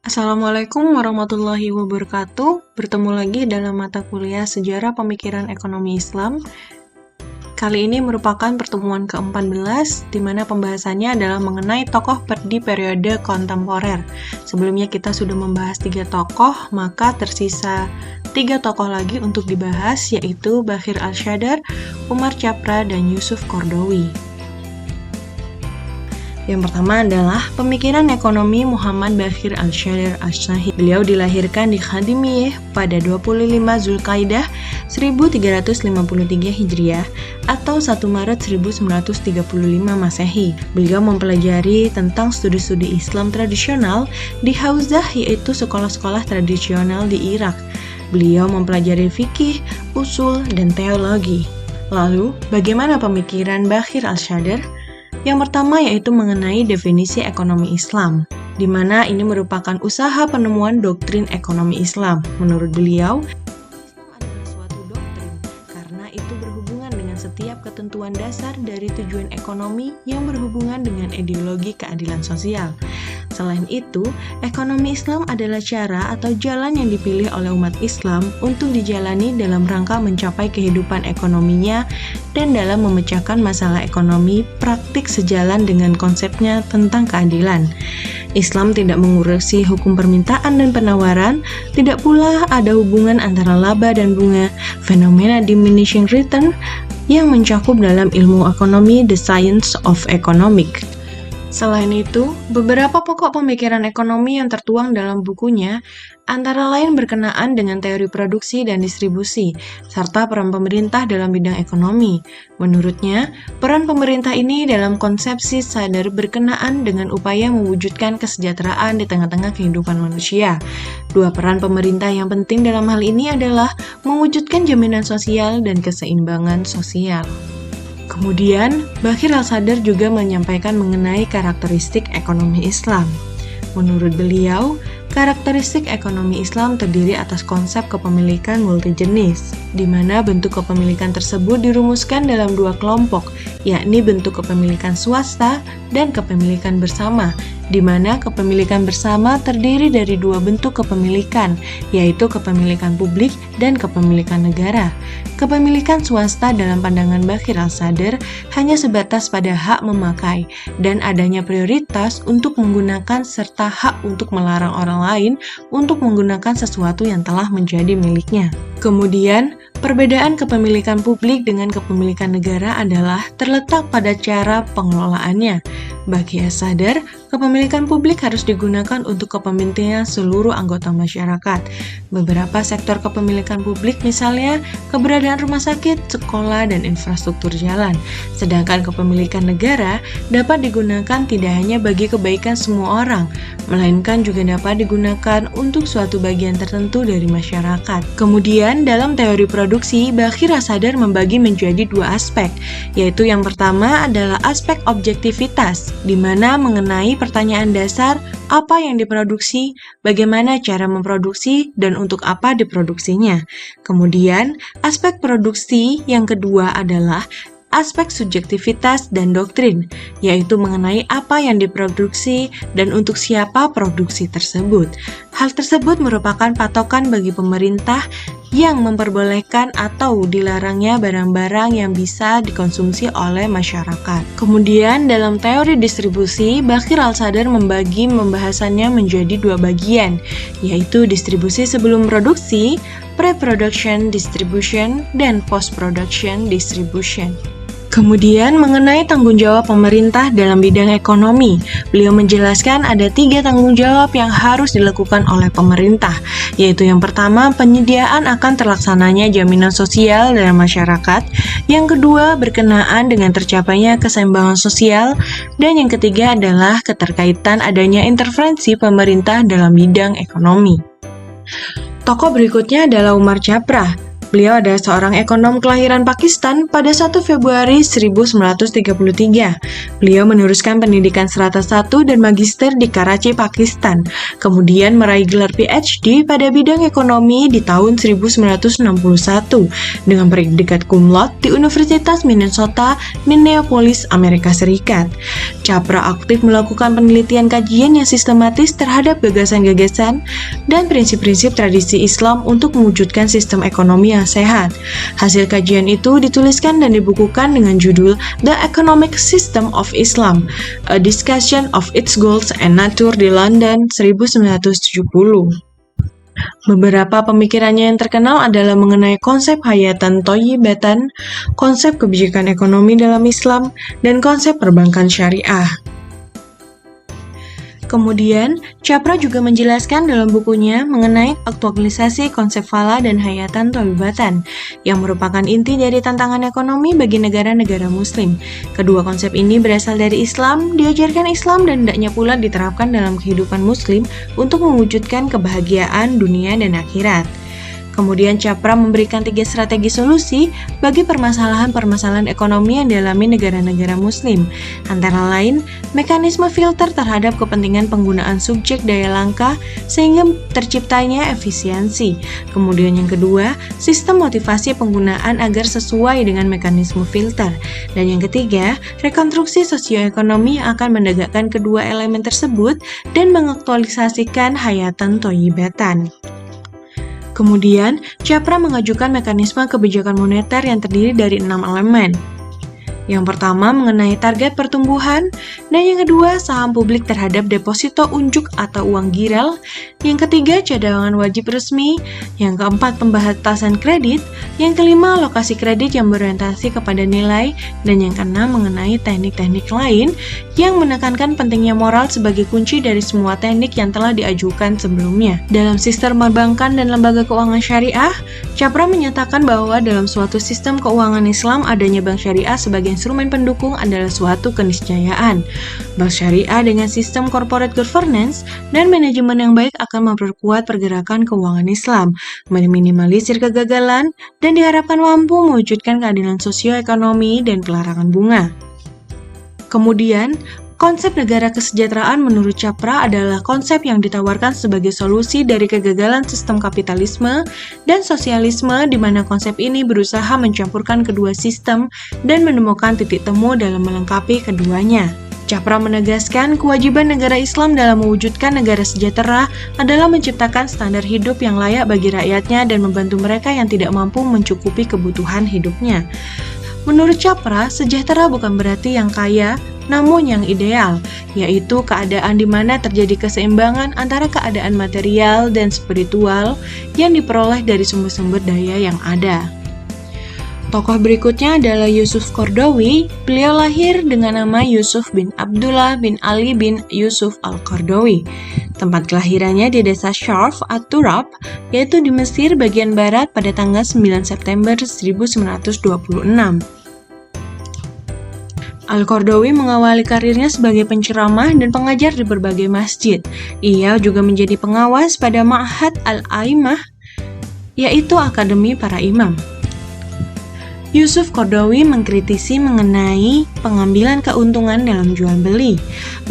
Assalamualaikum warahmatullahi wabarakatuh. Bertemu lagi dalam mata kuliah Sejarah Pemikiran Ekonomi Islam. Kali ini merupakan pertemuan ke-14, di mana pembahasannya adalah mengenai tokoh di periode kontemporer. Sebelumnya kita sudah membahas 3 tokoh, maka tersisa 3 tokoh lagi untuk dibahas, yaitu Bakhir Al-Shadar, Umar Chapra, dan Yusuf Qaradawi. Yang pertama adalah pemikiran ekonomi Muhammad Bakhir Al-Shadar As-Shahid. Beliau dilahirkan di Khadimiyeh pada 25 Zulkaidah 1353 Hijriah atau 1 Maret 1935 Masehi. Beliau mempelajari tentang studi-studi Islam tradisional di Hauzah, yaitu sekolah-sekolah tradisional di Irak. Beliau mempelajari fikih, usul, dan teologi. Lalu, bagaimana pemikiran Bakhir Al-Shadar? Yang pertama yaitu mengenai definisi ekonomi Islam, di mana ini merupakan usaha penemuan doktrin ekonomi Islam. Menurut beliau, Islam adalah suatu doktrin karena itu berhubungan dengan setiap ketentuan dasar dari tujuan ekonomi yang berhubungan dengan ideologi keadilan sosial. Selain itu, ekonomi Islam adalah cara atau jalan yang dipilih oleh umat Islam untuk dijalani dalam rangka mencapai kehidupan ekonominya dan dalam memecahkan masalah ekonomi praktik sejalan dengan konsepnya tentang keadilan. Islam tidak mengurusi hukum permintaan dan penawaran, tidak pula ada hubungan antara laba dan bunga, fenomena diminishing return yang mencakup dalam ilmu ekonomi The Science of Economic. Selain itu, beberapa pokok pemikiran ekonomi yang tertuang dalam bukunya antara lain berkenaan dengan teori produksi dan distribusi, serta peran pemerintah dalam bidang ekonomi. Menurutnya, peran pemerintah ini dalam konsepsi sadar berkenaan dengan upaya mewujudkan kesejahteraan di tengah-tengah kehidupan manusia. 2 peran pemerintah yang penting dalam hal ini adalah mewujudkan jaminan sosial dan keseimbangan sosial. Kemudian, Bakhir Al-Shadar juga menyampaikan mengenai karakteristik ekonomi Islam. Menurut beliau, karakteristik ekonomi Islam terdiri atas konsep kepemilikan multijenis, di mana bentuk kepemilikan tersebut dirumuskan dalam 2 kelompok, yakni bentuk kepemilikan swasta dan kepemilikan bersama, di mana kepemilikan bersama terdiri dari 2 bentuk kepemilikan, yaitu kepemilikan publik dan kepemilikan negara. Kepemilikan swasta dalam pandangan Bakhir Al-Shadar hanya sebatas pada hak memakai dan adanya prioritas untuk menggunakan serta hak untuk melarang orang lain untuk menggunakan sesuatu yang telah menjadi miliknya. Kemudian, perbedaan kepemilikan publik dengan kepemilikan negara adalah terletak pada cara pengelolaannya. Bagi Al-Shadar, kepemilikan publik harus digunakan untuk kepentingan seluruh anggota masyarakat. Beberapa sektor kepemilikan publik misalnya keberadaan rumah sakit, sekolah, dan infrastruktur jalan. Sedangkan kepemilikan negara dapat digunakan tidak hanya bagi kebaikan semua orang, melainkan juga dapat digunakan untuk suatu bagian tertentu dari masyarakat. Kemudian, dalam teori produksi, Bakhir Al-Shadar membagi menjadi 2 aspek, yaitu yang pertama adalah aspek objektivitas, di mana mengenai pertanyaan dasar apa yang diproduksi, bagaimana cara memproduksi, dan untuk apa diproduksinya. Kemudian, aspek produksi yang kedua adalah aspek subjektivitas dan doktrin, yaitu mengenai apa yang diproduksi dan untuk siapa produksi tersebut. Hal tersebut merupakan patokan bagi pemerintah yang memperbolehkan atau dilarangnya barang-barang yang bisa dikonsumsi oleh masyarakat. Kemudian dalam teori distribusi, Bakhir Al-Shadar membagi pembahasannya menjadi 2 bagian, yaitu distribusi sebelum produksi, pre-production distribution, dan post-production distribution. Kemudian mengenai tanggung jawab pemerintah dalam bidang ekonomi, beliau menjelaskan ada 3 tanggung jawab yang harus dilakukan oleh pemerintah, yaitu yang pertama penyediaan akan terlaksananya jaminan sosial dalam masyarakat, yang kedua berkenaan dengan tercapainya keseimbangan sosial, dan yang ketiga adalah keterkaitan adanya intervensi pemerintah dalam bidang ekonomi. Tokoh berikutnya adalah Umar Chapra. Beliau adalah seorang ekonom kelahiran Pakistan pada 1 Februari 1933. Beliau meneruskan pendidikan serata 1 dan magister di Karachi, Pakistan. Kemudian meraih gelar PhD pada bidang ekonomi di tahun 1961 dengan predikat cum laude di Universitas Minnesota, Minneapolis, Amerika Serikat. Capra aktif melakukan penelitian kajian yang sistematis terhadap gagasan-gagasan dan prinsip-prinsip tradisi Islam untuk mewujudkan sistem ekonomi yang sehat. Hasil kajian itu dituliskan dan dibukukan dengan judul The Economic System of Islam, A Discussion of Its Goals and Nature di London 1970. Beberapa pemikirannya yang terkenal adalah mengenai konsep hayatan thayyibatan, konsep kebijakan ekonomi dalam Islam, dan konsep perbankan syariah. Kemudian, Capra juga menjelaskan dalam bukunya mengenai aktualisasi konsep fala dan hayatan thayyibatan, yang merupakan inti dari tantangan ekonomi bagi negara-negara muslim. Kedua konsep ini berasal dari Islam, diajarkan Islam dan hendaknya pula diterapkan dalam kehidupan muslim untuk mewujudkan kebahagiaan dunia dan akhirat. Kemudian Capra memberikan 3 strategi solusi bagi permasalahan-permasalahan ekonomi yang dialami negara-negara muslim. Antara lain, mekanisme filter terhadap kepentingan penggunaan subjek daya langka sehingga terciptanya efisiensi. Kemudian yang kedua, sistem motivasi penggunaan agar sesuai dengan mekanisme filter. Dan yang ketiga, rekonstruksi sosioekonomi yang akan menegakkan kedua elemen tersebut dan mengaktualisasikan hayatan thayyibatan. Kemudian, Capra mengajukan mekanisme kebijakan moneter yang terdiri dari 6 elemen. Yang pertama mengenai target pertumbuhan, dan yang kedua saham publik terhadap deposito unjuk atau uang giral, yang ketiga cadangan wajib resmi, yang keempat pembatasan kredit, yang kelima alokasi kredit yang berorientasi kepada nilai, dan yang keenam mengenai teknik-teknik lain yang menekankan pentingnya moral sebagai kunci dari semua teknik yang telah diajukan sebelumnya. Dalam sistem perbankan dan lembaga keuangan syariah, Capra menyatakan bahwa dalam suatu sistem keuangan Islam adanya bank syariah sebagai instrumen pendukung adalah suatu keniscayaan. Bank syariah dengan sistem corporate governance dan manajemen yang baik akan memperkuat pergerakan keuangan Islam, meminimalisir kegagalan, dan diharapkan mampu mewujudkan keadilan sosioekonomi dan pelarangan bunga. Kemudian, konsep negara kesejahteraan menurut Capra adalah konsep yang ditawarkan sebagai solusi dari kegagalan sistem kapitalisme dan sosialisme, di mana konsep ini berusaha mencampurkan kedua sistem dan menemukan titik temu dalam melengkapi keduanya. Capra menegaskan kewajiban negara Islam dalam mewujudkan negara sejahtera adalah menciptakan standar hidup yang layak bagi rakyatnya dan membantu mereka yang tidak mampu mencukupi kebutuhan hidupnya. Menurut Capra, sejahtera bukan berarti yang kaya, namun yang ideal, yaitu keadaan di mana terjadi keseimbangan antara keadaan material dan spiritual yang diperoleh dari sumber-sumber daya yang ada. Tokoh berikutnya adalah Yusuf Qaradawi. Beliau lahir dengan nama Yusuf bin Abdullah bin Ali bin Yusuf al-Qaradawi. Tempat kelahirannya di desa Sharf at-Turab, yaitu di Mesir bagian barat pada tanggal 9 September 1926. Al-Qaradawi mengawali karirnya sebagai penceramah dan pengajar di berbagai masjid. Ia juga menjadi pengawas pada Ma'had Al-Aimah, yaitu Akademi Para Imam. Yusuf Qaradawi mengkritisi mengenai pengambilan keuntungan dalam jual beli.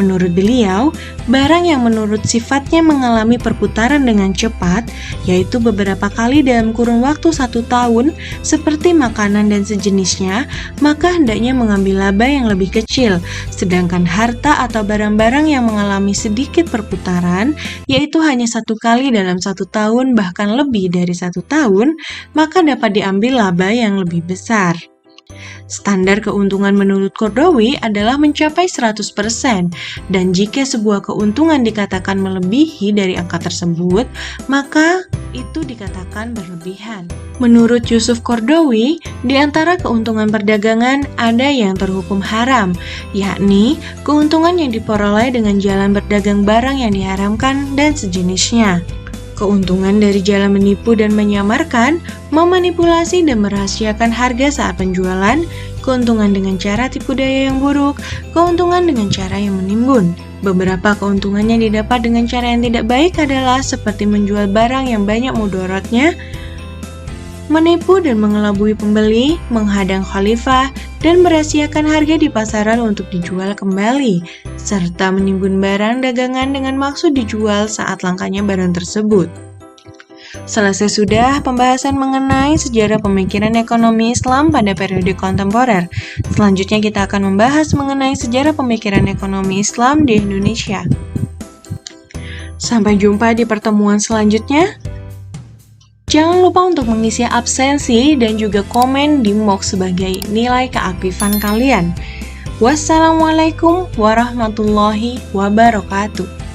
Menurut beliau, barang yang menurut sifatnya mengalami perputaran dengan cepat, yaitu beberapa kali dalam kurun waktu 1 tahun, seperti makanan dan sejenisnya, maka hendaknya mengambil laba yang lebih kecil. Sedangkan harta atau barang-barang yang mengalami sedikit perputaran, yaitu hanya 1 kali dalam 1 tahun, bahkan lebih dari 1 tahun, maka dapat diambil laba yang lebih besar. Standar keuntungan menurut Qaradawi adalah mencapai 100%, dan jika sebuah keuntungan dikatakan melebihi dari angka tersebut, maka itu dikatakan berlebihan. Menurut Yusuf Qaradawi, di antara keuntungan perdagangan ada yang terhukum haram, yakni keuntungan yang diperoleh dengan jalan berdagang barang yang diharamkan dan sejenisnya. Keuntungan dari jalan menipu dan menyamarkan, memanipulasi dan merahasiakan harga saat penjualan, keuntungan dengan cara tipu daya yang buruk, keuntungan dengan cara yang menimbun. Beberapa keuntungan yang didapat dengan cara yang tidak baik adalah seperti menjual barang yang banyak mudaratnya, menipu dan mengelabui pembeli, menghadang khalifah, dan merahasiakan harga di pasaran untuk dijual kembali, serta menimbun barang dagangan dengan maksud dijual saat langkanya barang tersebut. Selesai sudah pembahasan mengenai sejarah pemikiran ekonomi Islam pada periode kontemporer. Selanjutnya kita akan membahas mengenai sejarah pemikiran ekonomi Islam di Indonesia. Sampai jumpa di pertemuan selanjutnya. Jangan lupa untuk mengisi absensi dan juga komen di box sebagai nilai keaktifan kalian. Wassalamualaikum warahmatullahi wabarakatuh.